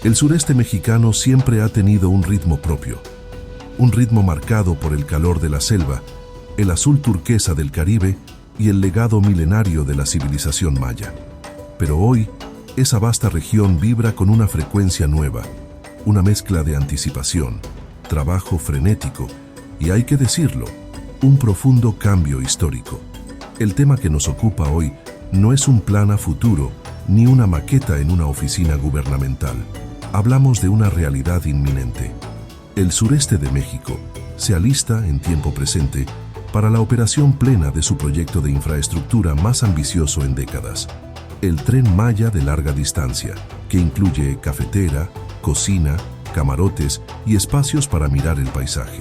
El sureste mexicano siempre ha tenido un ritmo propio, un ritmo marcado por el calor de la selva, el azul turquesa del Caribe y el legado milenario de la civilización maya. Pero hoy, esa vasta región vibra con una frecuencia nueva, una mezcla de anticipación, trabajo frenético y, hay que decirlo, un profundo cambio histórico. El tema que nos ocupa hoy no es un plan a futuro ni una maqueta en una oficina gubernamental. Hablamos de una realidad inminente. El sureste de México se alista en tiempo presente para la operación plena de su proyecto de infraestructura más ambicioso en décadas, el Tren Maya de larga distancia, que incluye cafetera, cocina, camarotes y espacios para mirar el paisaje.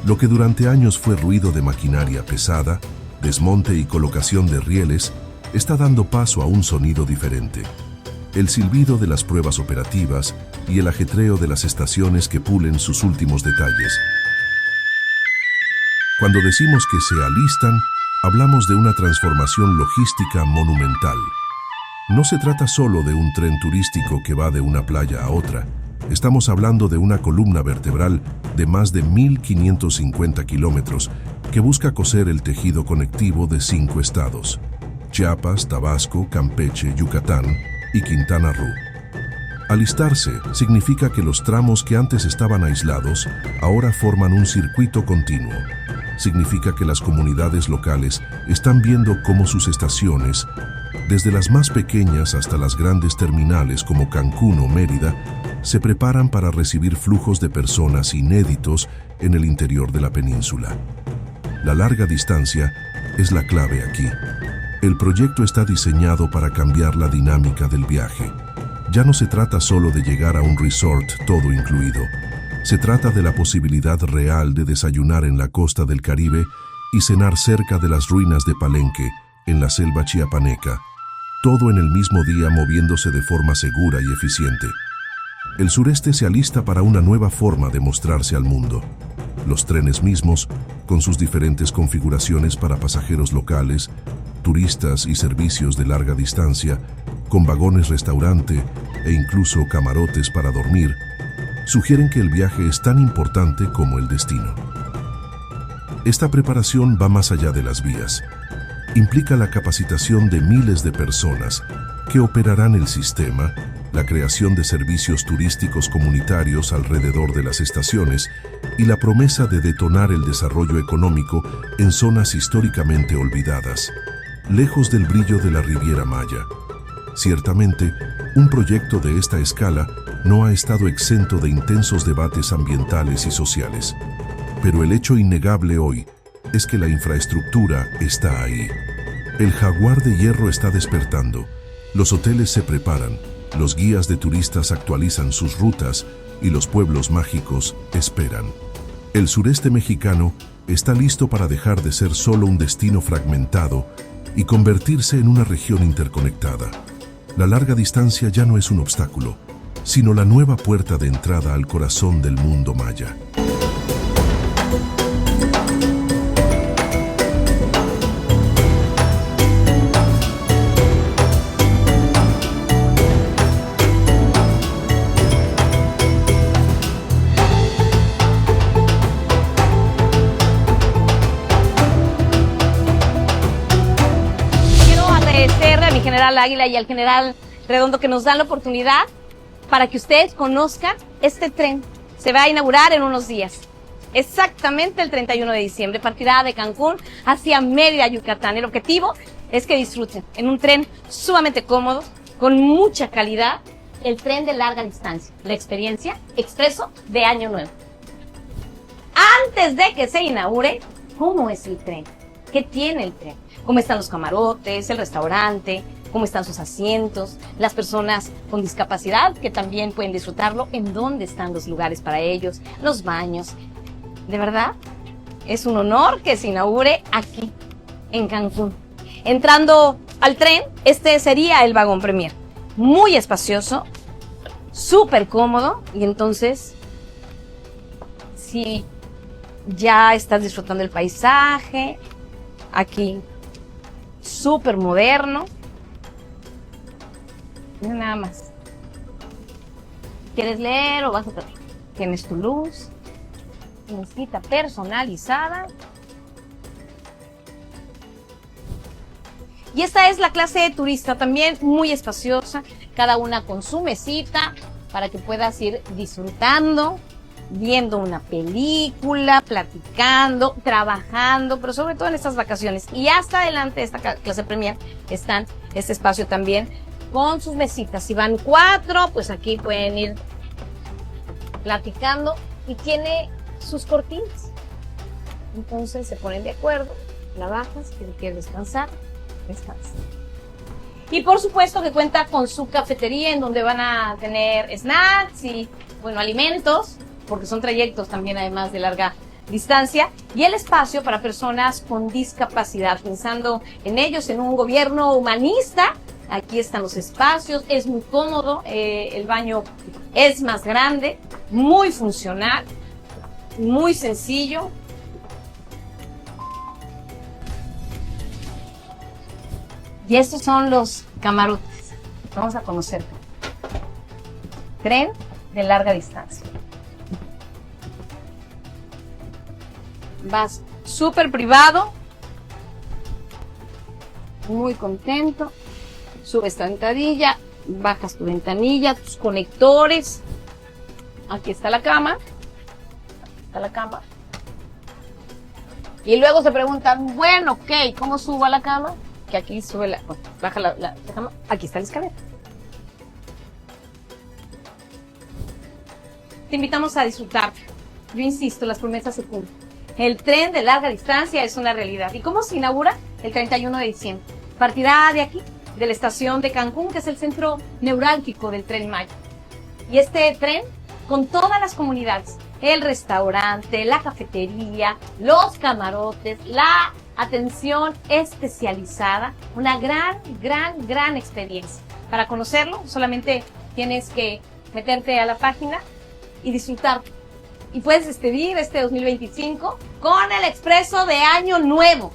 Lo que durante años fue ruido de maquinaria pesada, desmonte y colocación de rieles, está dando paso a un sonido diferente. El silbido de las pruebas operativas y el ajetreo de las estaciones que pulen sus últimos detalles. Cuando decimos que se alistan, hablamos de una transformación logística monumental. No se trata solo de un tren turístico que va de una playa a otra. Estamos hablando de una columna vertebral de más de 1.550 kilómetros que busca coser el tejido conectivo de 5 estados: Chiapas, Tabasco, Campeche, Yucatán y Quintana Roo. Alistarse significa que los tramos que antes estaban aislados ahora forman un circuito continuo. Significa que las comunidades locales están viendo cómo sus estaciones, desde las más pequeñas hasta las grandes terminales como Cancún o Mérida, se preparan para recibir flujos de personas inéditos en el interior de la península. La larga distancia es la clave aquí. El proyecto está diseñado para cambiar la dinámica del viaje. Ya no se trata solo de llegar a un resort todo incluido. Se trata de la posibilidad real de desayunar en la costa del Caribe y cenar cerca de las ruinas de Palenque, en la selva chiapaneca. Todo en el mismo día, moviéndose de forma segura y eficiente. El sureste se alista para una nueva forma de mostrarse al mundo. Los trenes mismos, con sus diferentes configuraciones para pasajeros locales, turistas y servicios de larga distancia, con vagones restaurante e incluso camarotes para dormir, sugieren que el viaje es tan importante como el destino. Esta preparación va más allá de las vías. Implica la capacitación de miles de personas que operarán el sistema, la creación de servicios turísticos comunitarios alrededor de las estaciones y la promesa de detonar el desarrollo económico en zonas históricamente olvidadas, lejos del brillo de la Riviera Maya. Ciertamente, un proyecto de esta escala no ha estado exento de intensos debates ambientales y sociales. Pero el hecho innegable hoy es que la infraestructura está ahí. El jaguar de hierro está despertando, los hoteles se preparan, los guías de turistas actualizan sus rutas y los pueblos mágicos esperan. El sureste mexicano está listo para dejar de ser solo un destino fragmentado y convertirse en una región interconectada. La larga distancia ya no es un obstáculo, sino la nueva puerta de entrada al corazón del mundo maya. Mi general Águila y al general Redondo, que nos dan la oportunidad para que ustedes conozcan este tren. Se va a inaugurar en unos días, exactamente el 31 de diciembre, partirá de Cancún hacia Mérida, Yucatán. El objetivo es que disfruten en un tren sumamente cómodo, con mucha calidad, el tren de larga distancia, la experiencia expreso de Año Nuevo. Antes de que se inaugure, ¿cómo es el tren? ¿Qué tiene el tren? ¿Cómo están los camarotes, el restaurante? ¿Cómo están sus asientos? Las personas con discapacidad que también pueden disfrutarlo. ¿En dónde están los lugares para ellos? Los baños. De verdad, es un honor que se inaugure aquí, en Cancún. Entrando al tren, este sería el vagón Premier. Muy espacioso, súper cómodo. Y entonces, si ya estás disfrutando el paisaje, aquí súper moderno. Mira nada más. ¿Quieres leer o vas a traer? Tienes tu luz, mesita personalizada. Y esta es la clase de turista, también muy espaciosa, cada una con su mesita para que puedas ir disfrutando, viendo una película, platicando, trabajando, pero sobre todo en estas vacaciones. Y hasta adelante de esta clase premier están este espacio también con sus mesitas. Si van 4, pues aquí pueden ir platicando y tiene sus cortinas. Entonces se ponen de acuerdo, la bajas, si quieres descansar, descansa. Y por supuesto que cuenta con su cafetería en donde van a tener snacks y, bueno, alimentos, porque son trayectos también además de larga distancia, y el espacio para personas con discapacidad, pensando en ellos, en un gobierno humanista. Aquí están los espacios, es muy cómodo, el baño es más grande, muy funcional, muy sencillo. Y estos son los camarotes. Vamos a conocer. Tren de larga distancia. Vas súper privado, muy contento. Subes tu ventanilla, bajas tu ventanilla, tus conectores. Aquí está la cama. Aquí está la cama. Y luego se preguntan, bueno, ok, ¿cómo subo a la cama? Que aquí sube baja la cama. Aquí está la escalera. Te invitamos a disfrutar. Yo insisto, las promesas se cumplen. El tren de larga distancia es una realidad. ¿Y cómo se inaugura? El 31 de diciembre. Partirá de aquí, de la estación de Cancún, que es el centro neurálgico del Tren Maya. Y este tren, con todas las comunidades, el restaurante, la cafetería, los camarotes, la atención especializada, una gran experiencia. Para conocerlo, solamente tienes que meterte a la página y disfrutar. Y puedes despedir este 2025 con el expreso de Año Nuevo.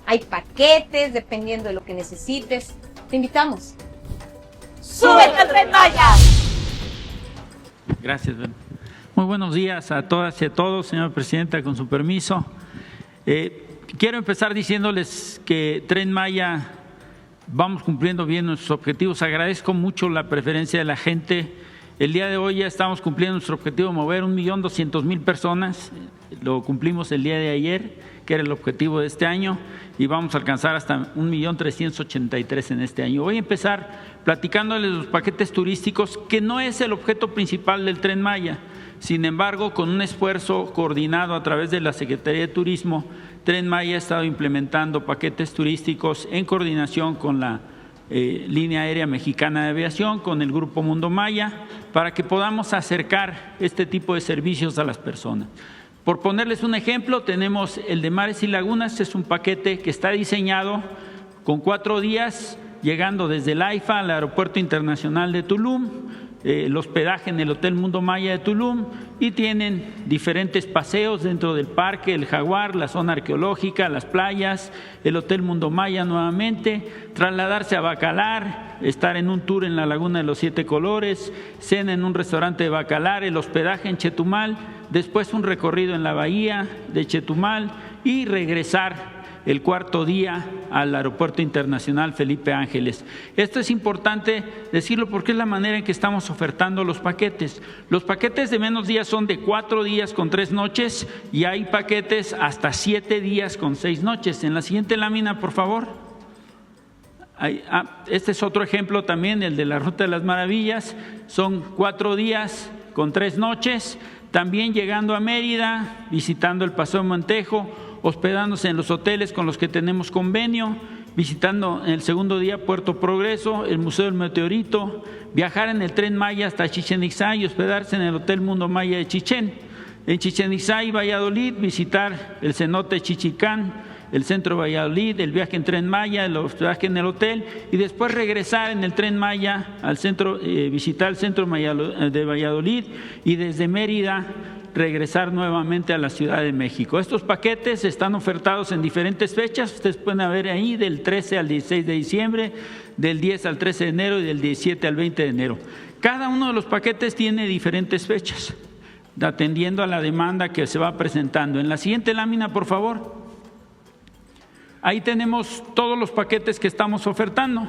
Hay paquetes dependiendo de lo que necesites. Te invitamos. ¡Súbete al Tren Maya! Gracias, Ben. Muy buenos días a todas y a todos, señora presidenta, con su permiso. Quiero empezar diciéndoles que Tren Maya vamos cumpliendo bien nuestros objetivos. Agradezco mucho la preferencia de la gente. El día de hoy ya estamos cumpliendo nuestro objetivo de mover 1.200.000 personas. Lo cumplimos el día de ayer, que era el objetivo de este año, y vamos a alcanzar hasta 1.383.000 en este año. Voy a empezar platicándoles los paquetes turísticos, que no es el objeto principal del Tren Maya. Sin embargo, con un esfuerzo coordinado a través de la Secretaría de Turismo, Tren Maya ha estado implementando paquetes turísticos en coordinación con la Línea Aérea Mexicana de Aviación, con el Grupo Mundo Maya, para que podamos acercar este tipo de servicios a las personas. Por ponerles un ejemplo, tenemos el de Mares y Lagunas. Es un paquete que está diseñado con 4 días, llegando desde el AIFA al Aeropuerto Internacional de Tulum, el hospedaje en el Hotel Mundo Maya de Tulum, y tienen diferentes paseos dentro del parque, el Jaguar, la zona arqueológica, las playas, el Hotel Mundo Maya nuevamente, trasladarse a Bacalar, estar en un tour en la Laguna de los 7 Colores, cena en un restaurante de Bacalar, el hospedaje en Chetumal, después un recorrido en la bahía de Chetumal y regresar el 4.º día al Aeropuerto Internacional Felipe Ángeles. Esto es importante decirlo porque es la manera en que estamos ofertando los paquetes. Los paquetes de menos días son de 4 días con 3 noches y hay paquetes hasta 7 días con 6 noches. En la siguiente lámina, por favor. Este es otro ejemplo también, el de la Ruta de las Maravillas. Son 4 días con 3 noches. También llegando a Mérida, visitando el Paseo Montejo, hospedándose en los hoteles con los que tenemos convenio, visitando en el 2.º día Puerto Progreso, el Museo del Meteorito, viajar en el Tren Maya hasta Chichén Itzá y hospedarse en el Hotel Mundo Maya de Chichén. En Chichén Itzá y Valladolid, visitar el cenote Chichicán, el centro de Valladolid, el viaje en Tren Maya, el hospedaje en el hotel, y después regresar en el Tren Maya al centro, visitar el centro de Valladolid, y desde Mérida regresar nuevamente a la Ciudad de México. Estos paquetes están ofertados en diferentes fechas, ustedes pueden ver ahí del 13 al 16 de diciembre, del 10 al 13 de enero y del 17 al 20 de enero. Cada uno de los paquetes tiene diferentes fechas, atendiendo a la demanda que se va presentando. En la siguiente lámina, por favor. Ahí tenemos todos los paquetes que estamos ofertando.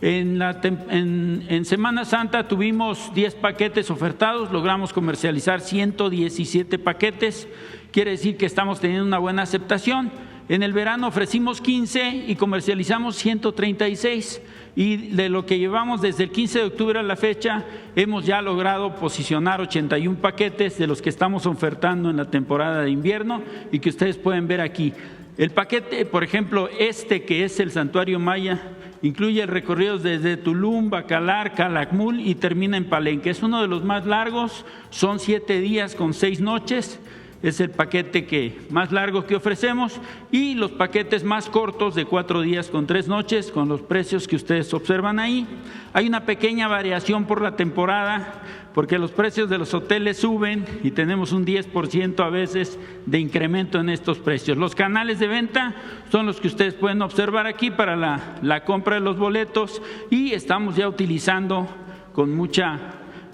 En Semana Santa tuvimos 10 paquetes ofertados, logramos comercializar 117 paquetes, quiere decir que estamos teniendo una buena aceptación. En el verano ofrecimos 15 y comercializamos 136, y de lo que llevamos desde el 15 de octubre a la fecha hemos ya logrado posicionar 81 paquetes de los que estamos ofertando en la temporada de invierno y que ustedes pueden ver aquí. El paquete, por ejemplo, que es el Santuario Maya, incluye recorridos desde Tulum, Bacalar, Calakmul y termina en Palenque. Es uno de los más largos, son 7 días con 6 noches. Es el paquete más largo que ofrecemos, y los paquetes más cortos de 4 días con 3 noches con los precios que ustedes observan ahí. Hay una pequeña variación por la temporada porque los precios de los hoteles suben y tenemos un 10% a veces de incremento en estos precios. Los canales de venta son los que ustedes pueden observar aquí para la compra de los boletos, y estamos ya utilizando con mucha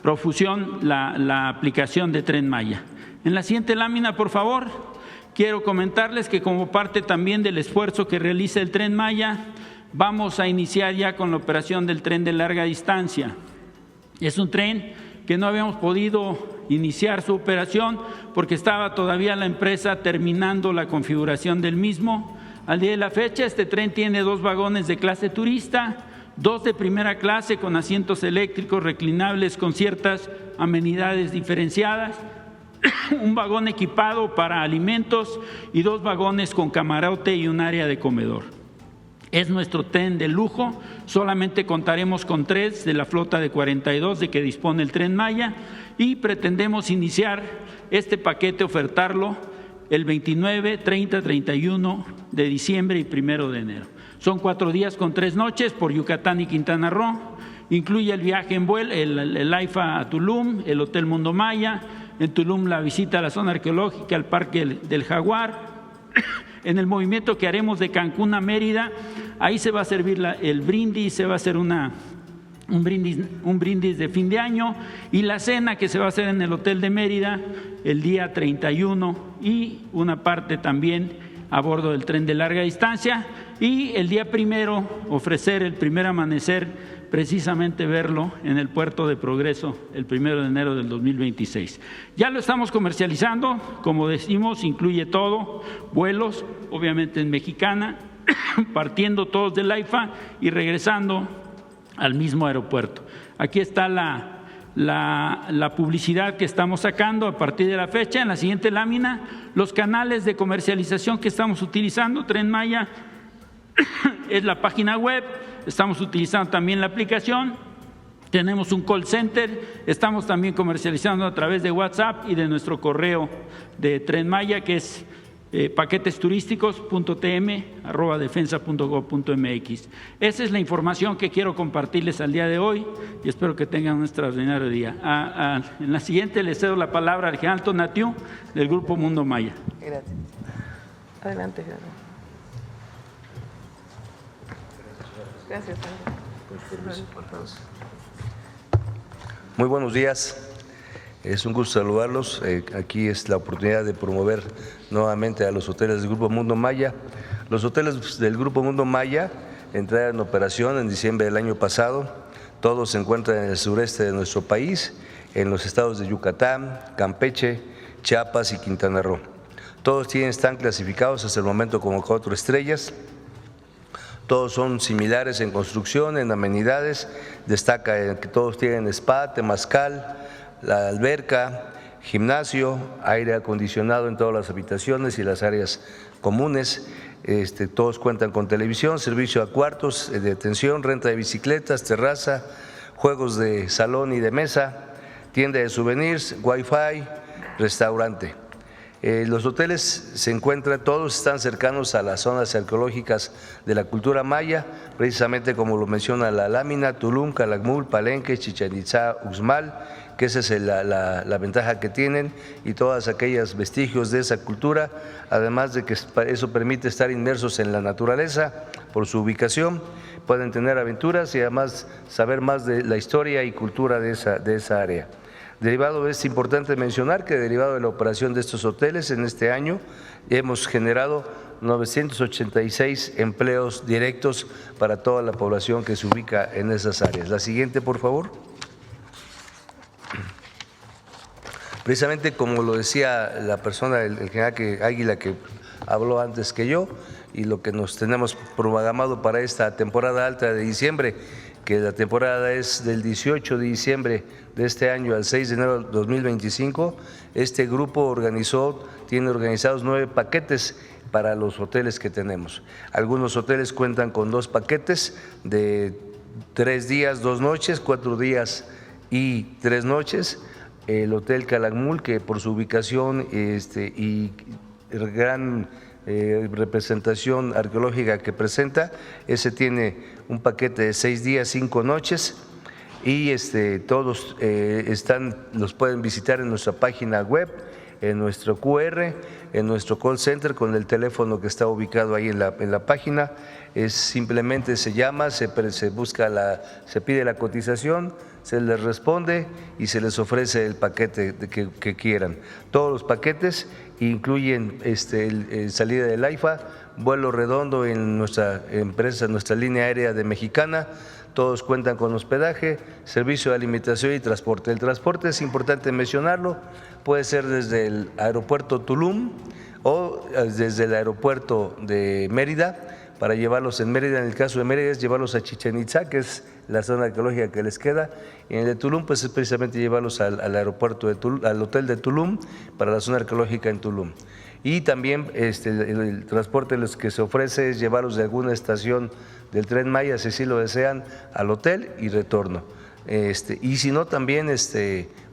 profusión la aplicación de Tren Maya. En la siguiente lámina, por favor, quiero comentarles que como parte también del esfuerzo que realiza el Tren Maya, vamos a iniciar ya con la operación del tren de larga distancia. Es un tren que no habíamos podido iniciar su operación porque estaba todavía la empresa terminando la configuración del mismo. Al día de la fecha, este tren tiene 2 vagones de clase turista, 2 de primera clase con asientos eléctricos reclinables con ciertas amenidades diferenciadas, un vagón equipado para alimentos y 2 vagones con camarote y un área de comedor. Es nuestro tren de lujo, solamente contaremos con 3 de la flota de 42 de que dispone el Tren Maya, y pretendemos iniciar este paquete, ofertarlo el 29, 30, 31 de diciembre y 1 de enero. Son 4 días con 3 noches por Yucatán y Quintana Roo, incluye el viaje en vuelo, el AIFA a Tulum, el Hotel Mundo Maya, en Tulum la visita a la zona arqueológica, al Parque del Jaguar. En el movimiento que haremos de Cancún a Mérida, ahí se va a servir el brindis, se va a hacer un brindis de fin de año, y la cena que se va a hacer en el Hotel de Mérida el día 31, y una parte también a bordo del tren de larga distancia, y el día 1 ofrecer el primer amanecer, precisamente verlo en el puerto de Progreso el 1 de enero del 2026. Ya lo estamos comercializando, como decimos, incluye todo, vuelos, obviamente en Mexicana, partiendo todos del AIFA y regresando al mismo aeropuerto. Aquí está la publicidad que estamos sacando a partir de la fecha. En la siguiente lámina, los canales de comercialización que estamos utilizando. Tren Maya es la página web, estamos utilizando también la aplicación, tenemos un call center, estamos también comercializando a través de WhatsApp y de nuestro correo de Tren Maya, que es paquetesturísticos.tm@defensa.gov.mx. Esa es la información que quiero compartirles al día de hoy y espero que tengan un extraordinario día. En la siguiente le cedo la palabra al general Tonatiuh del Grupo Mundo Maya. Gracias. Adelante, general. Gracias. Muy buenos días. Es un gusto saludarlos. Aquí es la oportunidad de promover nuevamente a los hoteles del Grupo Mundo Maya. Los hoteles del Grupo Mundo Maya entraron en operación en diciembre del año pasado. Todos se encuentran en el sureste de nuestro país, en los estados de Yucatán, Campeche, Chiapas y Quintana Roo. Todos están clasificados hasta el momento como 4 estrellas. Todos son similares en construcción, en amenidades. Destaca que todos tienen spa, temazcal, la alberca, gimnasio, aire acondicionado en todas las habitaciones y las áreas comunes. Todos cuentan con televisión, servicio a cuartos de atención, renta de bicicletas, terraza, juegos de salón y de mesa, tienda de souvenirs, wifi, restaurante. Los hoteles se encuentran, todos están cercanos a las zonas arqueológicas de la cultura maya, precisamente como lo menciona la lámina, Tulum, Calakmul, Palenque, Chichén Itzá, Uxmal, que esa es la ventaja que tienen, y todas aquellas vestigios de esa cultura, además de que eso permite estar inmersos en la naturaleza por su ubicación, pueden tener aventuras y además saber más de la historia y cultura de esa área. Derivado, es importante mencionar que derivado de la operación de estos hoteles en este año hemos generado 986 empleos directos para toda la población que se ubica en esas áreas. La siguiente, por favor. Precisamente como lo decía la persona, el general Águila, que habló antes que yo, y lo que nos tenemos programado para esta temporada alta de diciembre, que la temporada es del 18 de diciembre de este año al 6 de enero de 2025, este grupo tiene organizados 9 paquetes para los hoteles que tenemos. Algunos hoteles cuentan con 2 paquetes de 3 días, 2 noches, 4 días y 3 noches. El Hotel Calakmul, que por su ubicación y gran representación arqueológica que presenta, ese tiene un paquete de 6 días, 5 noches, y todos los pueden visitar en nuestra página web, en nuestro QR, en nuestro call center con el teléfono que está ubicado ahí en la página. Simplemente se llama, se pide la cotización, se les responde y se les ofrece el paquete que quieran. Todos los paquetes incluyen salida del AIFA, vuelo redondo en nuestra empresa, nuestra línea aérea de Mexicana. Todos cuentan con hospedaje, servicio de alimentación y transporte. El transporte es importante mencionarlo, puede ser desde el aeropuerto Tulum o desde el aeropuerto de Mérida, para llevarlos en Mérida. En el caso de Mérida es llevarlos a Chichén Itzá, que es la zona arqueológica que les queda, y en el de Tulum pues es precisamente llevarlos al aeropuerto de Tulum, al hotel de Tulum, para la zona arqueológica en Tulum. Y también el transporte que se ofrece es llevarlos de alguna estación del Tren Maya, si así lo desean, al hotel y retorno. Y si no, también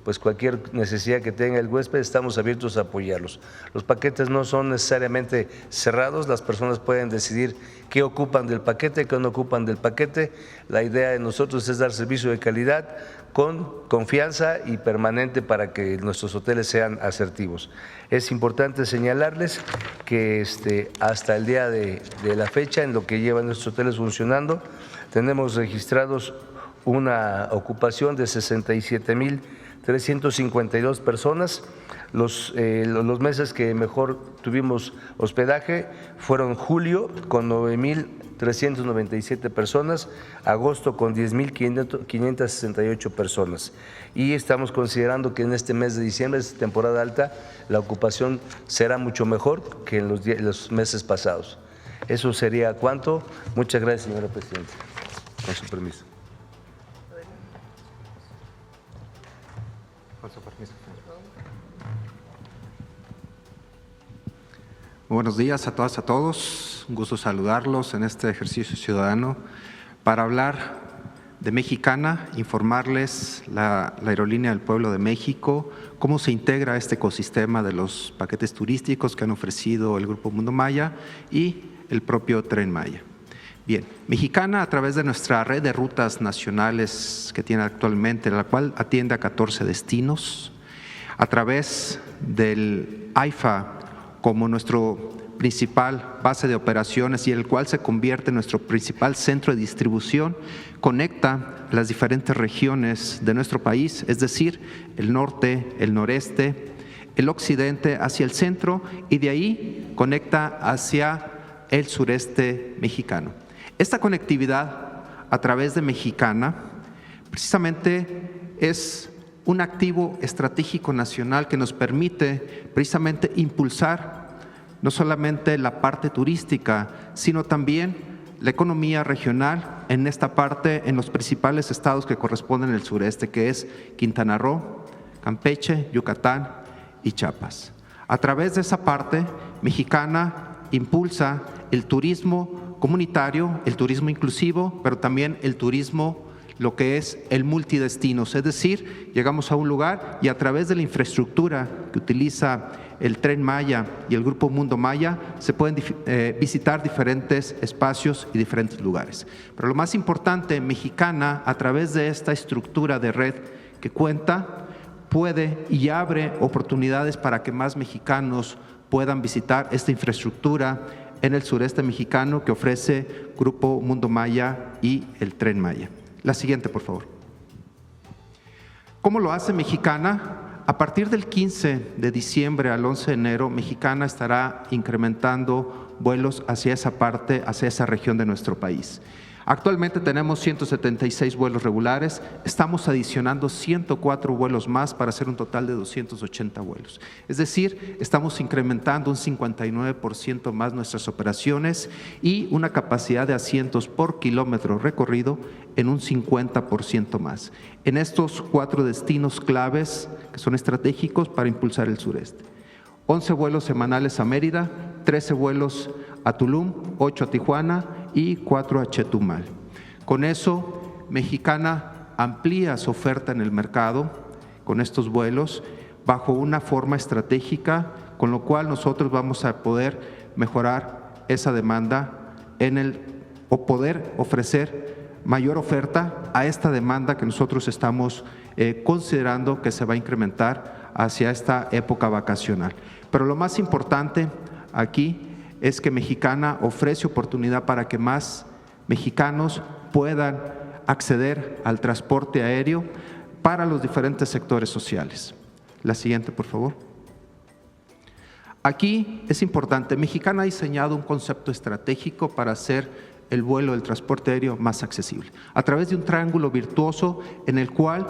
pues cualquier necesidad que tenga el huésped, estamos abiertos a apoyarlos. Los paquetes no son necesariamente cerrados, las personas pueden decidir qué ocupan del paquete, qué no ocupan del paquete. La idea de nosotros es dar servicio de calidad con confianza y permanente para que nuestros hoteles sean asertivos. Es importante señalarles que hasta el día de la fecha, en lo que llevan nuestros hoteles funcionando, tenemos registrados una ocupación de 67,352 personas. Los meses que mejor tuvimos hospedaje fueron julio con 9,397 personas, agosto con 10,568 personas. Y estamos considerando que en este mes de diciembre, esta temporada alta, la ocupación será mucho mejor que en los meses pasados. Eso sería cuanto. Muchas gracias, señora presidenta. Con su permiso. Buenos días a todas y a todos. Un gusto saludarlos en este ejercicio ciudadano para hablar de Mexicana, informarles la Aerolínea del Pueblo de México, cómo se integra este ecosistema de los paquetes turísticos que han ofrecido el Grupo Mundo Maya y el propio Tren Maya. Bien, Mexicana, a través de nuestra red de rutas nacionales que tiene actualmente, la cual atiende a 14 destinos, a través del AIFA como nuestro principal base de operaciones y el cual se convierte en nuestro principal centro de distribución, conecta las diferentes regiones de nuestro país, es decir, el norte, el noreste, el occidente hacia el centro y de ahí conecta hacia el sureste mexicano. Esta conectividad a través de Mexicana precisamente es un activo estratégico nacional que nos permite precisamente impulsar no solamente la parte turística, sino también la economía regional en esta parte, en los principales estados que corresponden al sureste, que es Quintana Roo, Campeche, Yucatán y Chiapas. A través de esa parte, Mexicana impulsa el turismo comunitario, el turismo inclusivo, pero también el turismo, lo que es el multidestinos, es decir, llegamos a un lugar y a través de la infraestructura que utiliza el Tren Maya y el Grupo Mundo Maya, se pueden visitar diferentes espacios y diferentes lugares. Pero lo más importante, Mexicana, a través de esta estructura de red que cuenta, puede y abre oportunidades para que más mexicanos puedan visitar esta infraestructura en el sureste mexicano que ofrece Grupo Mundo Maya y el Tren Maya. La siguiente, por favor. ¿Cómo lo hace Mexicana? A partir del 15 de diciembre al 11 de enero, Mexicana estará incrementando vuelos hacia esa parte, hacia esa región de nuestro país. Actualmente tenemos 176 vuelos regulares, estamos adicionando 104 vuelos más para hacer un total de 280 vuelos. Es decir, estamos incrementando un 59% más nuestras operaciones y una capacidad de asientos por kilómetro recorrido en un 50% más. En estos 4 destinos claves que son estratégicos para impulsar el sureste. 11 vuelos semanales a Mérida, 13 vuelos a Tulum, 8 a Tijuana y 4 a Chetumal. Con eso, Mexicana amplía su oferta en el mercado con estos vuelos bajo una forma estratégica, con lo cual nosotros vamos a poder mejorar esa demanda o poder ofrecer mayor oferta a esta demanda que nosotros estamos considerando que se va a incrementar hacia esta época vacacional. Pero lo más importante aquí es que Mexicana ofrece oportunidad para que más mexicanos puedan acceder al transporte aéreo para los diferentes sectores sociales. La siguiente, por favor. Aquí es importante, Mexicana ha diseñado un concepto estratégico para hacer el vuelo del transporte aéreo más accesible, a través de un triángulo virtuoso en el cual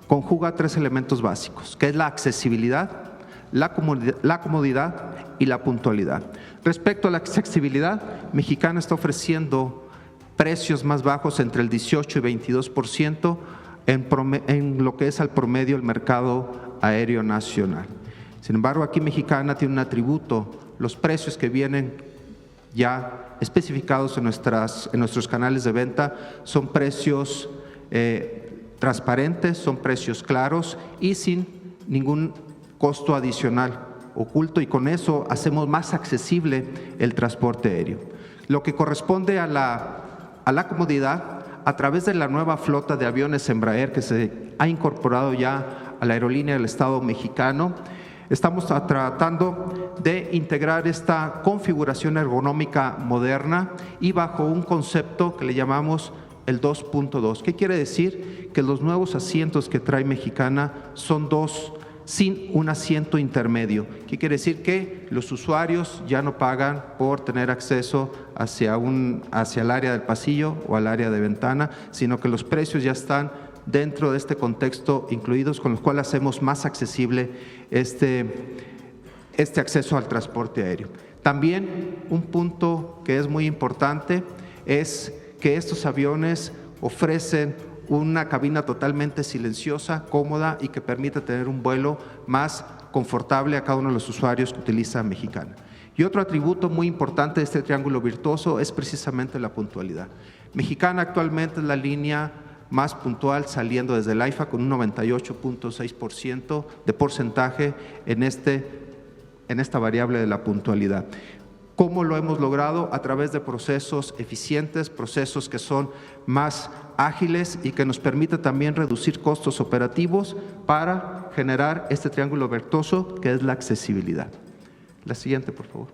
conjuga 3 elementos básicos, que es la accesibilidad, la comodidad y la puntualidad. Respecto a la accesibilidad, Mexicana está ofreciendo precios más bajos entre el 18 y 22% en lo que es al promedio el mercado aéreo nacional. Sin embargo, aquí Mexicana tiene un atributo, los precios que vienen ya especificados en nuestros canales de venta son precios transparentes, son precios claros y sin ningún costo adicional oculto, y con eso hacemos más accesible el transporte aéreo. Lo que corresponde a la comodidad, a través de la nueva flota de aviones Embraer que se ha incorporado ya a la aerolínea del Estado mexicano, estamos tratando de integrar esta configuración ergonómica moderna y bajo un concepto que le llamamos el 2.2. ¿Qué quiere decir? Que los nuevos asientos que trae Mexicana son 2 sin un asiento intermedio. ¿Qué quiere decir? Que los usuarios ya no pagan por tener acceso hacia el área del pasillo o al área de ventana, sino que los precios ya están dentro de este contexto incluidos, con los cuales hacemos más accesible este acceso al transporte aéreo. También un punto que es muy importante es que estos aviones ofrecen una cabina totalmente silenciosa, cómoda y que permite tener un vuelo más confortable a cada uno de los usuarios que utiliza Mexicana. Y otro atributo muy importante de este triángulo virtuoso es precisamente la puntualidad. Mexicana actualmente es la línea más puntual saliendo desde el AIFA con un 98.6% de porcentaje en esta variable de la puntualidad. ¿Cómo lo hemos logrado? A través de procesos eficientes, procesos que son más ágiles y que nos permite también reducir costos operativos para generar este triángulo virtuoso que es la accesibilidad. La siguiente, por favor.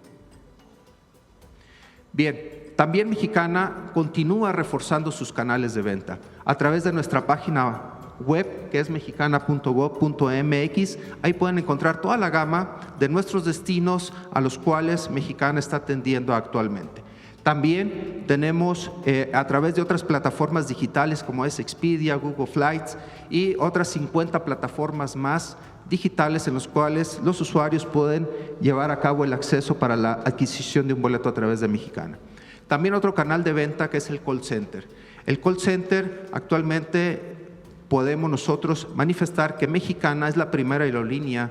Bien, también Mexicana continúa reforzando sus canales de venta a través de nuestra página web, que es mexicana.gov.mx. Ahí pueden encontrar toda la gama de nuestros destinos a los cuales Mexicana está atendiendo actualmente. También tenemos a través de otras plataformas digitales como es Expedia, Google Flights y otras 50 plataformas más digitales en los cuales los usuarios pueden llevar a cabo el acceso para la adquisición de un boleto a través de Mexicana. También otro canal de venta que es el call center. El call center actualmente podemos nosotros manifestar que Mexicana es la primera aerolínea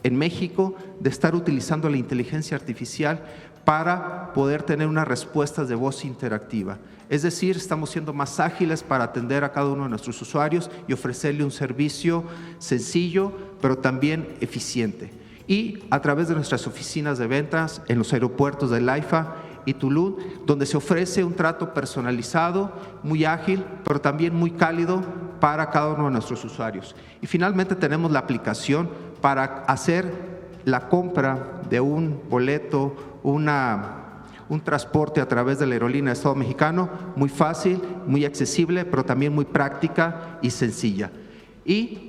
en México de estar utilizando la inteligencia artificial para poder tener unas respuestas de voz interactiva. Es decir, estamos siendo más ágiles para atender a cada uno de nuestros usuarios y ofrecerle un servicio sencillo, pero también eficiente. y a través de nuestras oficinas de ventas en los aeropuertos de Laifa y Tulum, donde se ofrece un trato personalizado, muy ágil, pero también muy cálido para cada uno de nuestros usuarios. Y finalmente tenemos la aplicación para hacer la compra de un boleto, un transporte a través de la aerolínea del Estado mexicano, muy fácil, muy accesible, pero también muy práctica y sencilla. Y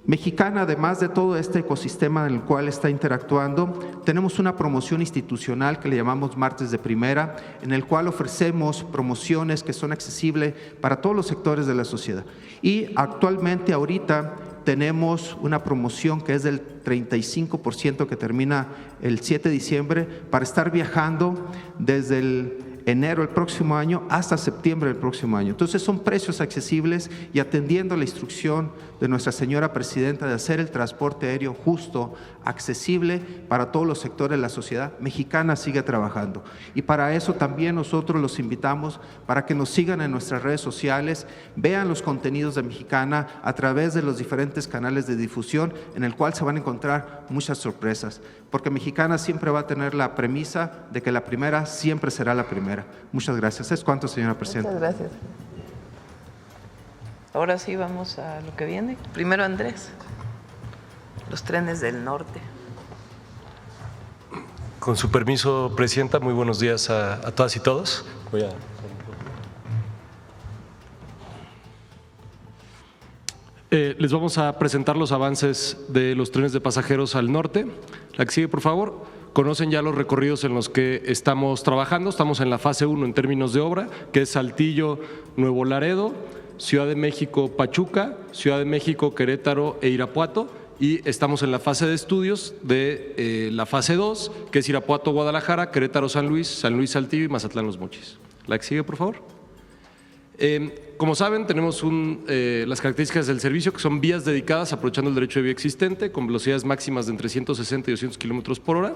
Mexicana, además de todo este ecosistema en el cual está interactuando, tenemos una promoción institucional que le llamamos Martes de Primera, en el cual ofrecemos promociones que son accesibles para todos los sectores de la sociedad. Y actualmente, ahorita, tenemos una promoción que es del 35% que termina el 7 de diciembre para estar viajando desde el enero del próximo año hasta septiembre del próximo año. Entonces son precios accesibles y atendiendo la instrucción de nuestra señora presidenta de hacer el transporte aéreo justo, accesible para todos los sectores de la sociedad, Mexicana sigue trabajando. Y para eso también nosotros los invitamos para que nos sigan en nuestras redes sociales, vean los contenidos de Mexicana a través de los diferentes canales de difusión en el cual se van a encontrar muchas sorpresas, porque Mexicana siempre va a tener la premisa de que la primera siempre será la primera. Muchas gracias. ¿Es cuánto, señora presidenta? Muchas gracias. Ahora sí vamos a lo que viene. Primero Andrés, los trenes del norte. Con su permiso, presidenta, muy buenos días a todas y todos. Les vamos a presentar los avances de los trenes de pasajeros al norte. La que sigue, por favor. Conocen ya los recorridos en los que estamos trabajando. Estamos en la fase 1 en términos de obra, que es Saltillo, Nuevo Laredo, Ciudad de México, Pachuca, Ciudad de México, Querétaro e Irapuato. Y estamos en la fase de estudios de la fase 2, que es Irapuato, Guadalajara, Querétaro, San Luis, Saltillo y Mazatlán, Los Mochis. La que sigue, por favor. Como saben, tenemos las características del servicio, que son vías dedicadas aprovechando el derecho de vía existente, con velocidades máximas de entre 160 y 200 kilómetros por hora.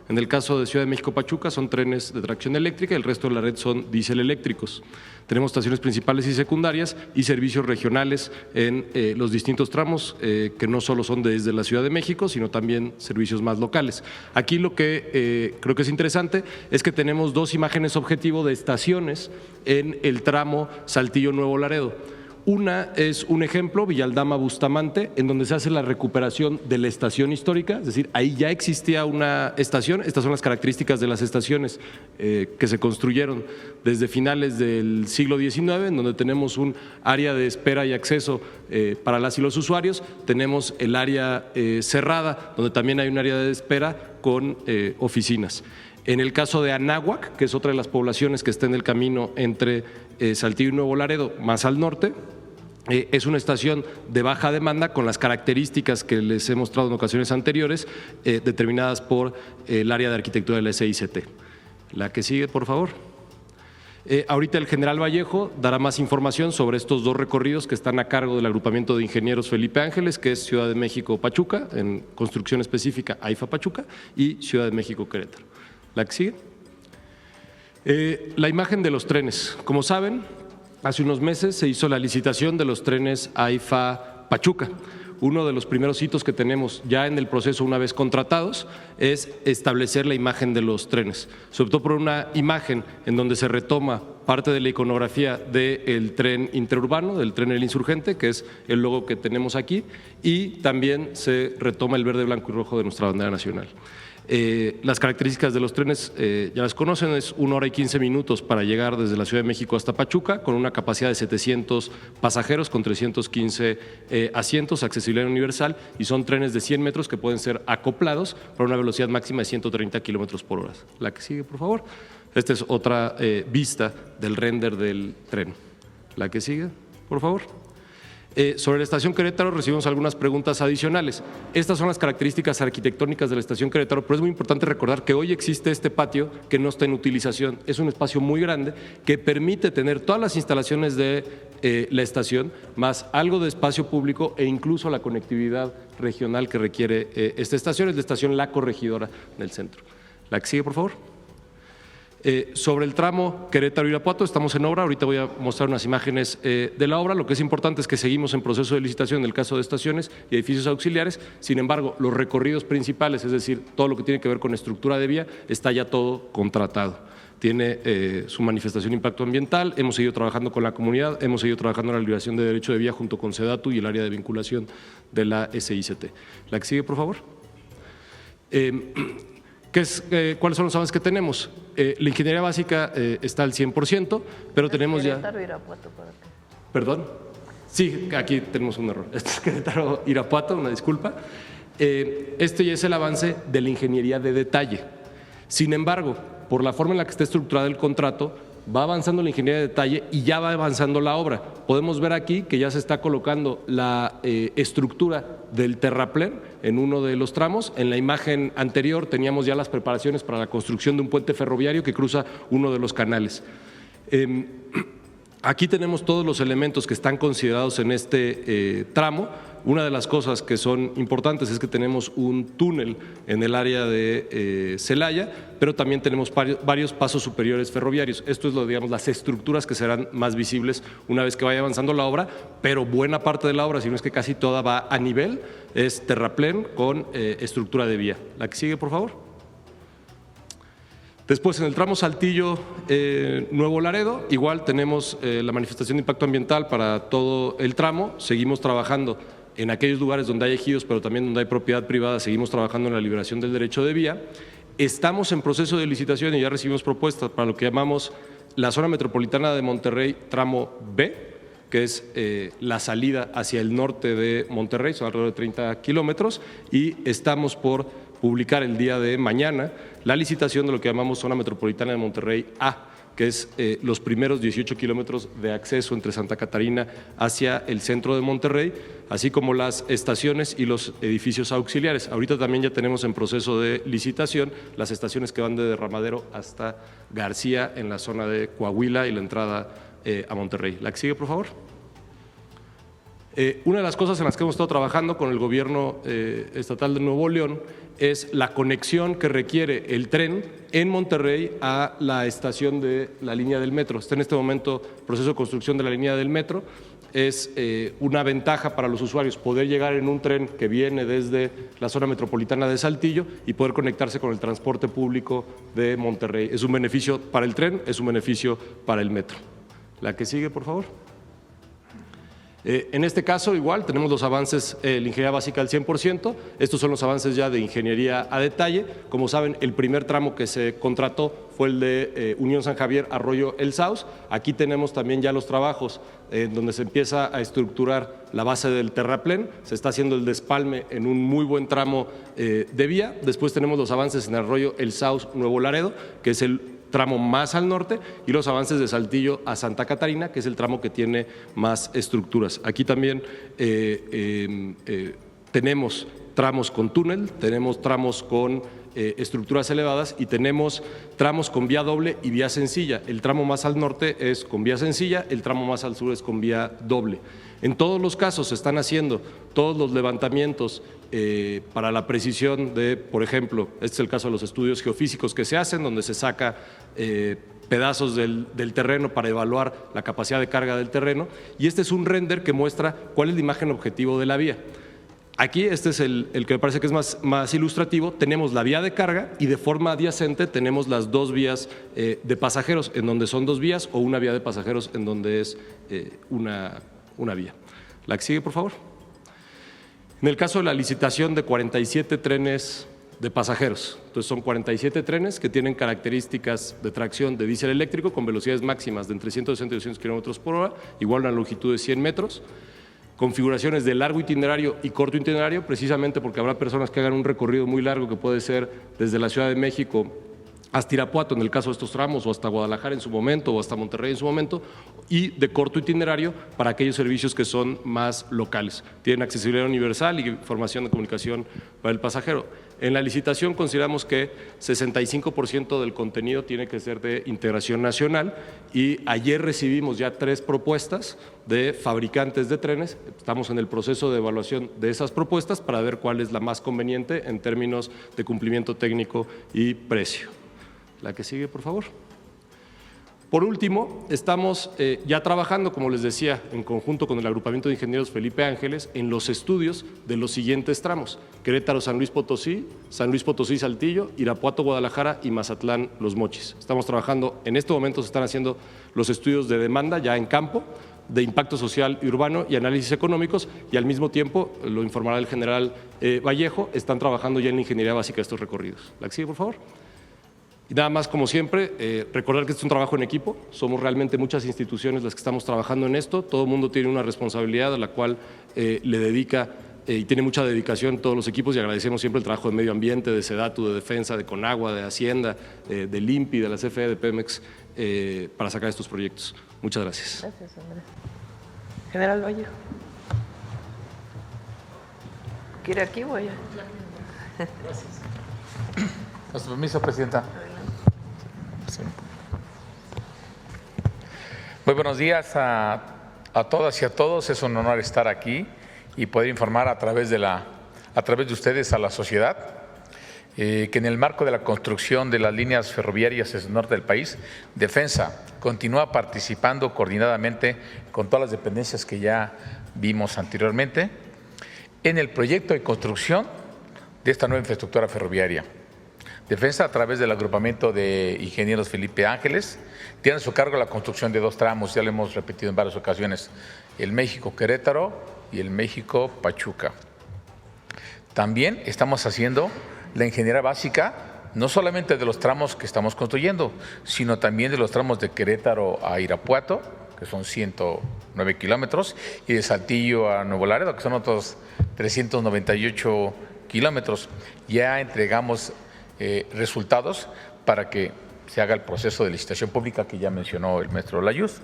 En el caso de Ciudad de México-Pachuca son trenes de tracción eléctrica, el resto de la red son diésel eléctricos. Tenemos estaciones principales y secundarias y servicios regionales en los distintos tramos, que no solo son desde la Ciudad de México, sino también servicios más locales. Aquí lo que creo que es interesante es que tenemos dos imágenes objetivo de estaciones en el tramo Saltillo-Nuevo Laredo. Una es un ejemplo, Villaldama-Bustamante, en donde se hace la recuperación de la estación histórica, es decir, ahí ya existía una estación. Estas son las características de las estaciones que se construyeron desde finales del siglo XIX, en donde tenemos un área de espera y acceso para las y los usuarios. Tenemos el área cerrada, donde también hay un área de espera con oficinas. En el caso de Anáhuac, que es otra de las poblaciones que está en el camino entre Saltillo y Nuevo Laredo, más al norte, es una estación de baja demanda con las características que les he mostrado en ocasiones anteriores, determinadas por el área de arquitectura de la SICT. La que sigue, por favor. Ahorita el general Vallejo dará más información sobre estos dos recorridos que están a cargo del agrupamiento de ingenieros Felipe Ángeles, que es Ciudad de México-Pachuca, en construcción específica AIFA-Pachuca, y Ciudad de México-Querétaro. La que sigue. La imagen de los trenes. Como saben, hace unos meses se hizo la licitación de los trenes AIFA-Pachuca. Uno de los primeros hitos que tenemos ya en el proceso, una vez contratados, es establecer la imagen de los trenes. Se optó por una imagen en donde se retoma parte de la iconografía del tren interurbano, del tren El Insurgente, que es el logo que tenemos aquí, y también se retoma el verde, blanco y rojo de nuestra bandera nacional. Las características de los trenes ya las conocen, es 1 hora y 15 minutos para llegar desde la Ciudad de México hasta Pachuca, con una capacidad de 700 pasajeros con 315 asientos, accesibilidad universal, y son trenes de 100 metros que pueden ser acoplados para una velocidad máxima de 130 kilómetros por hora. La que sigue, por favor. Esta es otra vista del render del tren. La que sigue, por favor. Sobre la estación Querétaro recibimos algunas preguntas adicionales. Estas son las características arquitectónicas de la estación Querétaro, pero es muy importante recordar que hoy existe este patio que no está en utilización. Es un espacio muy grande que permite tener todas las instalaciones de la estación, más algo de espacio público e incluso la conectividad regional que requiere esta estación. Es la estación La Corregidora del centro. La que sigue, por favor. Sobre el tramo Querétaro-Irapuato estamos en obra, ahorita voy a mostrar unas imágenes de la obra. Lo que es importante es que seguimos en proceso de licitación en el caso de estaciones y edificios auxiliares. Sin embargo, los recorridos principales, es decir, todo lo que tiene que ver con estructura de vía, está ya todo contratado. Tiene su manifestación de impacto ambiental, hemos seguido trabajando con la comunidad, hemos seguido trabajando en la liberación de derecho de vía junto con SEDATU y el área de vinculación de la SICT. La que sigue, por favor. ¿Cuáles son los avances que tenemos? La ingeniería básica está al 100%, pero tenemos ya… Querétaro-Irapuato, ¿para qué? ¿Perdón? Sí, aquí tenemos un error. Este es Querétaro-Irapuato, una disculpa. Este ya es el avance de la ingeniería de detalle. Sin embargo, por la forma en la que está estructurado el contrato, va avanzando la ingeniería de detalle y ya va avanzando la obra. Podemos ver aquí que ya se está colocando la estructura del terraplén en uno de los tramos. En la imagen anterior teníamos ya las preparaciones para la construcción de un puente ferroviario que cruza uno de los canales. Aquí tenemos todos los elementos que están considerados en este tramo. Una de las cosas que son importantes es que tenemos un túnel en el área de Celaya, pero también tenemos varios pasos superiores ferroviarios. Esto es digamos, las estructuras que serán más visibles una vez que vaya avanzando la obra, pero buena parte de la obra, si no es que casi toda va a nivel, es terraplén con estructura de vía. La que sigue, por favor. Después, en el tramo Saltillo-Nuevo Laredo, igual tenemos la manifestación de impacto ambiental para todo el tramo. Seguimos trabajando en aquellos lugares donde hay ejidos, pero también donde hay propiedad privada, seguimos trabajando en la liberación del derecho de vía. Estamos en proceso de licitación y ya recibimos propuestas para lo que llamamos la zona metropolitana de Monterrey, tramo B, que es la salida hacia el norte de Monterrey, son alrededor de 30 kilómetros, y estamos por publicar el día de mañana la licitación de lo que llamamos zona metropolitana de Monterrey A, que es los primeros 18 kilómetros de acceso entre Santa Catarina hacia el centro de Monterrey, así como las estaciones y los edificios auxiliares. Ahorita también ya tenemos en proceso de licitación las estaciones que van de Derramadero hasta García en la zona de Coahuila y la entrada a Monterrey. La que sigue, por favor. Una de las cosas en las que hemos estado trabajando con el gobierno estatal de Nuevo León es la conexión que requiere el tren en Monterrey a la estación de la línea del metro. Está en este momento el proceso de construcción de la línea del metro. Es una ventaja para los usuarios poder llegar en un tren que viene desde la zona metropolitana de Saltillo y poder conectarse con el transporte público de Monterrey. Es un beneficio para el tren, es un beneficio para el metro. La que sigue, por favor. En este caso, igual, tenemos los avances, la ingeniería básica al 100%. Estos son los avances ya de ingeniería a detalle. Como saben, el primer tramo que se contrató fue el de Unión San Javier, Arroyo El Sauz. Aquí tenemos también ya los trabajos donde se empieza a estructurar la base del terraplén. Se está haciendo el despalme en un muy buen tramo de vía. Después tenemos los avances en Arroyo El Sauz, Nuevo Laredo, que es el tramo más al norte, y los avances de Saltillo a Santa Catarina, que es el tramo que tiene más estructuras. Aquí también tenemos tramos con túnel, tenemos tramos con estructuras elevadas y tenemos tramos con vía doble y vía sencilla. El tramo más al norte es con vía sencilla, el tramo más al sur es con vía doble. En todos los casos se están haciendo todos los levantamientos para la precisión de, por ejemplo, este es el caso de los estudios geofísicos que se hacen, donde se saca pedazos del terreno para evaluar la capacidad de carga del terreno, y este es un render que muestra cuál es la imagen objetivo de la vía. Aquí este es el que me parece que es más ilustrativo. Tenemos la vía de carga y de forma adyacente tenemos las dos vías de pasajeros, en donde son dos vías, o una vía de pasajeros en donde es una vía. La que sigue, por favor. En el caso de la licitación de 47 trenes de pasajeros, entonces son 47 trenes que tienen características de tracción de diésel eléctrico con velocidades máximas de entre 160 y 200 kilómetros por hora, igual una longitud de 100 metros, configuraciones de largo itinerario y corto itinerario, precisamente porque habrá personas que hagan un recorrido muy largo que puede ser desde la Ciudad de México hasta Irapuato en el caso de estos tramos, o hasta Guadalajara en su momento, o hasta Monterrey en su momento, y de corto itinerario para aquellos servicios que son más locales. Tienen accesibilidad universal y formación de comunicación para el pasajero. En la licitación consideramos que 65% del contenido tiene que ser de integración nacional, y ayer recibimos ya 3 propuestas de fabricantes de trenes. Estamos en el proceso de evaluación de esas propuestas para ver cuál es la más conveniente en términos de cumplimiento técnico y precio. La que sigue, por favor. Por último, estamos ya trabajando, como les decía, en conjunto con el Agrupamiento de Ingenieros Felipe Ángeles, en los estudios de los siguientes tramos: Querétaro, San Luis Potosí, Saltillo, Irapuato, Guadalajara y Mazatlán, Los Mochis. Estamos trabajando, en este momento se están haciendo los estudios de demanda ya en campo, de impacto social y urbano y análisis económicos, y al mismo tiempo, lo informará el general Vallejo, están trabajando ya en la ingeniería básica de estos recorridos. La que sigue, por favor. Y nada más, como siempre, recordar que este es un trabajo en equipo. Somos realmente muchas instituciones las que estamos trabajando en esto. Todo el mundo tiene una responsabilidad a la cual le dedica y tiene mucha dedicación todos los equipos, y agradecemos siempre el trabajo de Medio Ambiente, de SEDATU, de Defensa, de CONAGUA, de Hacienda, del INPI, de la CFE, de Pemex, para sacar estos proyectos. Muchas gracias. Gracias, Andrés. General Vallejo. ¿Quiere aquí o allá? Gracias. Con su permiso, Presidenta. Muy buenos días a todas y a todos. Es un honor estar aquí y poder informar a través de ustedes a la sociedad que en el marco de la construcción de las líneas ferroviarias en el norte del país, Defensa continúa participando coordinadamente con todas las dependencias que ya vimos anteriormente en el proyecto de construcción de esta nueva infraestructura ferroviaria. Defensa, a través del Agrupamiento de Ingenieros Felipe Ángeles, tiene a su cargo la construcción de 2 tramos, ya lo hemos repetido en varias ocasiones, el México-Querétaro y el México-Pachuca. También estamos haciendo la ingeniería básica, no solamente de los tramos que estamos construyendo, sino también de los tramos de Querétaro a Irapuato, que son 109 kilómetros, y de Saltillo a Nuevo Laredo, que son otros 398 kilómetros. Ya entregamos resultados para que se haga el proceso de licitación pública que ya mencionó el maestro Layuz.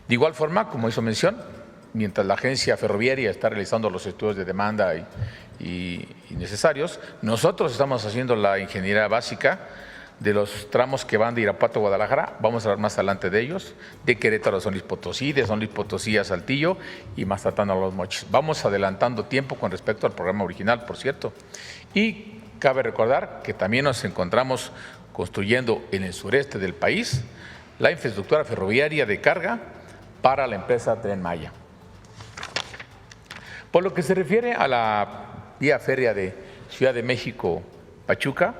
De igual forma, como hizo mención, mientras la agencia ferroviaria está realizando los estudios de demanda y necesarios, nosotros estamos haciendo la ingeniería básica de los tramos que van de Irapuato a Guadalajara. Vamos a hablar más adelante de ellos, de Querétaro a San Luis Potosí, de San Luis Potosí a Saltillo y Mazatlán a Los Mochis. Vamos adelantando tiempo con respecto al programa original, por cierto. Y cabe recordar que también nos encontramos construyendo en el sureste del país la infraestructura ferroviaria de carga para la empresa Tren Maya. Por lo que se refiere a la vía férrea de Ciudad de México-Pachuca,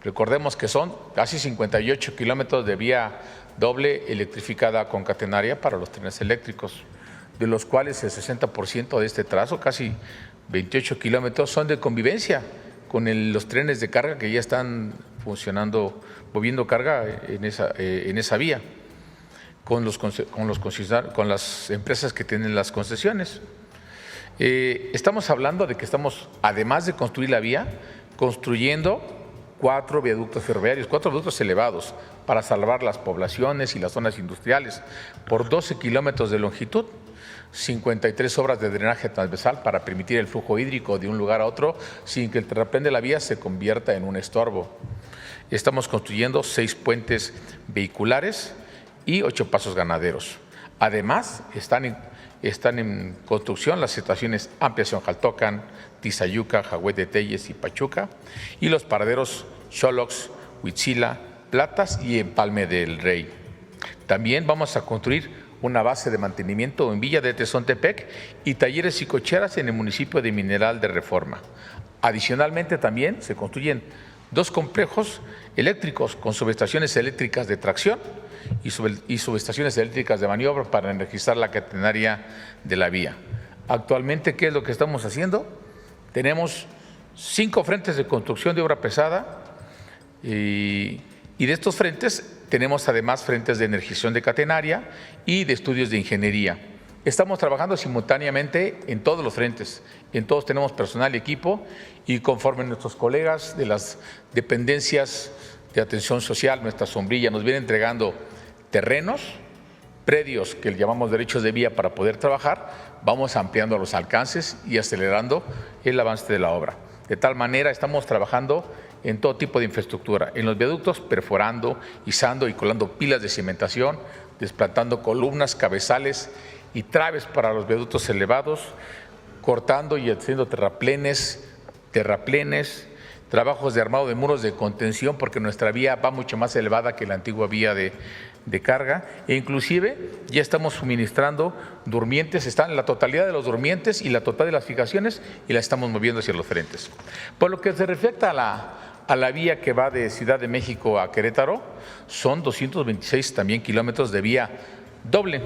recordemos que son casi 58 kilómetros de vía doble electrificada concatenaria para los trenes eléctricos, de los cuales el 60% de este trazo, casi 28 kilómetros, son de convivencia con los trenes de carga que ya están funcionando, moviendo carga en esa vía, con las empresas que tienen las concesiones. Estamos hablando de que estamos, además de construir la vía, construyendo 4 viaductos ferroviarios, 4 viaductos elevados para salvar las poblaciones y las zonas industriales por 12 kilómetros de longitud, 53 obras de drenaje transversal para permitir el flujo hídrico de un lugar a otro sin que el terraplén de la vía se convierta en un estorbo. Estamos construyendo 6 puentes vehiculares y 8 pasos ganaderos. Además, están en construcción las estaciones Ampliación Jaltocan, Tizayuca, Jahuet de Telles y Pachuca, y los paraderos Xolox, Huitzila, Platas y Empalme del Rey. También vamos a construir una base de mantenimiento en Villa de Tezontepec y talleres y cocheras en el municipio de Mineral de Reforma. Adicionalmente, también se construyen 2 complejos eléctricos con subestaciones eléctricas de tracción y subestaciones eléctricas de maniobra para energizar la catenaria de la vía. Actualmente, ¿qué es lo que estamos haciendo? Tenemos 5 frentes de construcción de obra pesada y de estos frentes tenemos además frentes de energización de catenaria y de estudios de ingeniería. Estamos trabajando simultáneamente en todos los frentes, en todos tenemos personal y equipo, y conforme nuestros colegas de las dependencias de atención social, nuestra sombrilla, nos viene entregando terrenos, predios que le llamamos derechos de vía para poder trabajar, vamos ampliando los alcances y acelerando el avance de la obra. De tal manera estamos trabajando en todo tipo de infraestructura, en los viaductos perforando, izando y colando pilas de cimentación, desplantando columnas, cabezales y traves para los viaductos elevados, cortando y haciendo terraplenes, trabajos de armado de muros de contención, porque nuestra vía va mucho más elevada que la antigua vía de carga, e inclusive ya estamos suministrando durmientes, están la totalidad de los durmientes y la total de las fijaciones, y la estamos moviendo hacia los frentes. Por lo que se refiere a la vía que va de Ciudad de México a Querétaro, son 226 también kilómetros de vía doble.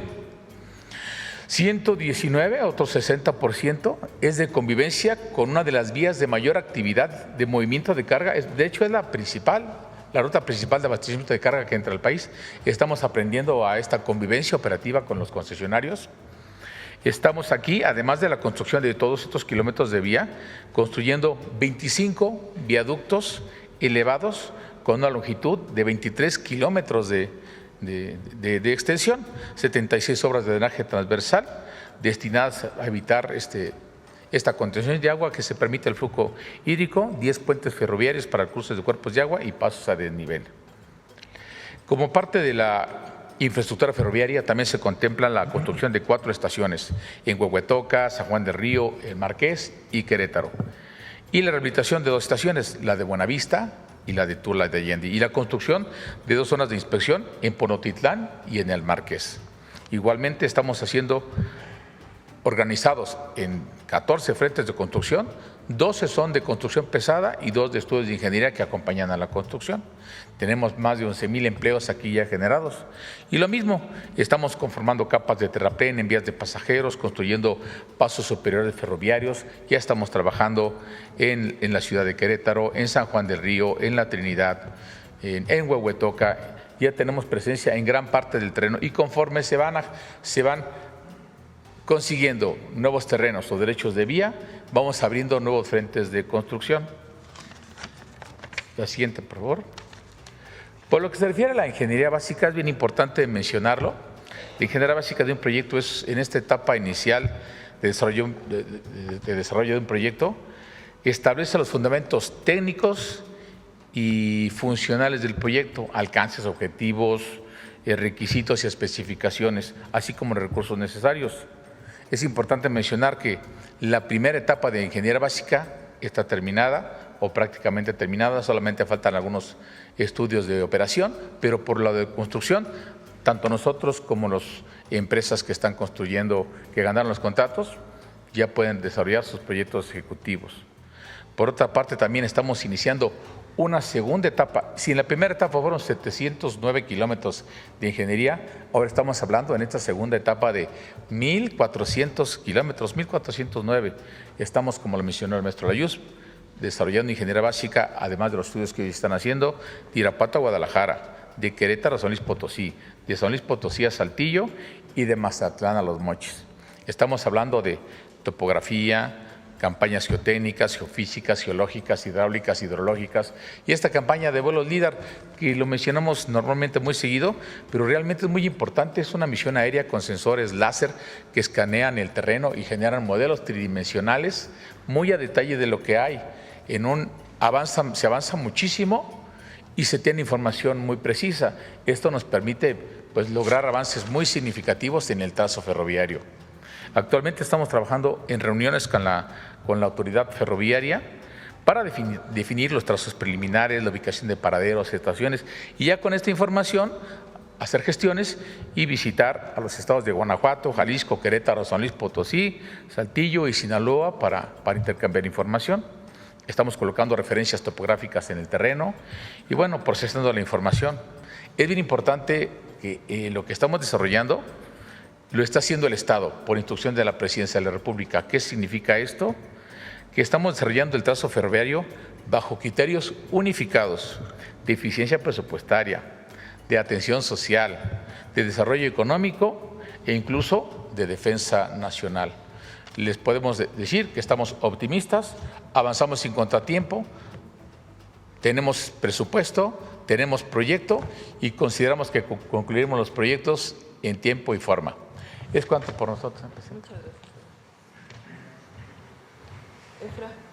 119, otro 60%, es de convivencia con una de las vías de mayor actividad de movimiento de carga. De hecho, es la ruta principal de abastecimiento de carga que entra al país. Estamos aprendiendo a esta convivencia operativa con los concesionarios. Estamos aquí, además de la construcción de todos estos kilómetros de vía, construyendo 25 viaductos elevados con una longitud de 23 kilómetros de extensión, 76 obras de drenaje transversal destinadas a evitar esta contención de agua que se permite el flujo hídrico, 10 puentes ferroviarios para el cruce de cuerpos de agua y pasos a desnivel. Como parte de la infraestructura ferroviaria también se contempla la construcción de 4 estaciones en Huehuetoca, San Juan del Río, El Marqués y Querétaro, y la rehabilitación de 2 estaciones, la de Buenavista y la de Tula de Allende, y la construcción de 2 zonas de inspección en Ponotitlán y en El Marqués. Igualmente estamos organizados en 14 frentes de construcción, 12 son de construcción pesada y 2 de estudios de ingeniería que acompañan a la construcción. Tenemos más de 11,000 empleos aquí ya generados. Y lo mismo, estamos conformando capas de terraplén en vías de pasajeros, construyendo pasos superiores ferroviarios. Ya estamos trabajando en la ciudad de Querétaro, en San Juan del Río, en La Trinidad, en Huehuetoca. Ya tenemos presencia en gran parte del terreno, y conforme se van consiguiendo nuevos terrenos o derechos de vía, vamos abriendo nuevos frentes de construcción. La siguiente, por favor. Por lo que se refiere a la ingeniería básica, es bien importante mencionarlo. La ingeniería básica de un proyecto es, en esta etapa inicial de desarrollo de un proyecto, establece los fundamentos técnicos y funcionales del proyecto, alcances, objetivos, requisitos y especificaciones, así como los recursos necesarios. Es importante mencionar que la primera etapa de ingeniería básica está terminada o prácticamente terminada, solamente faltan algunos estudios de operación, pero por la de construcción, tanto nosotros como las empresas que están construyendo, que ganaron los contratos, ya pueden desarrollar sus proyectos ejecutivos. Por otra parte, también estamos iniciando una segunda etapa. Si en la primera etapa fueron 709 kilómetros de ingeniería, ahora estamos hablando en esta segunda etapa de 1,400 kilómetros, 1,409. Estamos, como lo mencionó el maestro Layuz, desarrollando ingeniería básica, además de los estudios que hoy están haciendo, de Irapuato a Guadalajara, de Querétaro a San Luis Potosí, de San Luis Potosí a Saltillo y de Mazatlán a Los Mochis. Estamos hablando de topografía, campañas geotécnicas, geofísicas, geológicas, hidráulicas, hidrológicas, y esta campaña de vuelos LIDAR, que lo mencionamos normalmente muy seguido, pero realmente es muy importante. Es una misión aérea con sensores láser que escanean el terreno y generan modelos tridimensionales muy a detalle de lo que hay. Se avanza muchísimo y se tiene información muy precisa. Esto nos permite lograr avances muy significativos en el trazo ferroviario. Actualmente estamos trabajando en reuniones con la autoridad ferroviaria para definir los trazos preliminares, la ubicación de paraderos, estaciones, y ya con esta información hacer gestiones y visitar a los estados de Guanajuato, Jalisco, Querétaro, San Luis Potosí, Saltillo y Sinaloa para intercambiar información. Estamos colocando referencias topográficas en el terreno y procesando la información. Es bien importante que lo que estamos desarrollando lo está haciendo el Estado por instrucción de la Presidencia de la República. ¿Qué significa esto? Que estamos desarrollando el trazo ferroviario bajo criterios unificados de eficiencia presupuestaria, de atención social, de desarrollo económico e incluso de defensa nacional. Les podemos decir que estamos optimistas, avanzamos sin contratiempo, tenemos presupuesto, tenemos proyecto y consideramos que concluiremos los proyectos en tiempo y forma. Es cuanto por nosotros, presidente. Muchas gracias. Efra.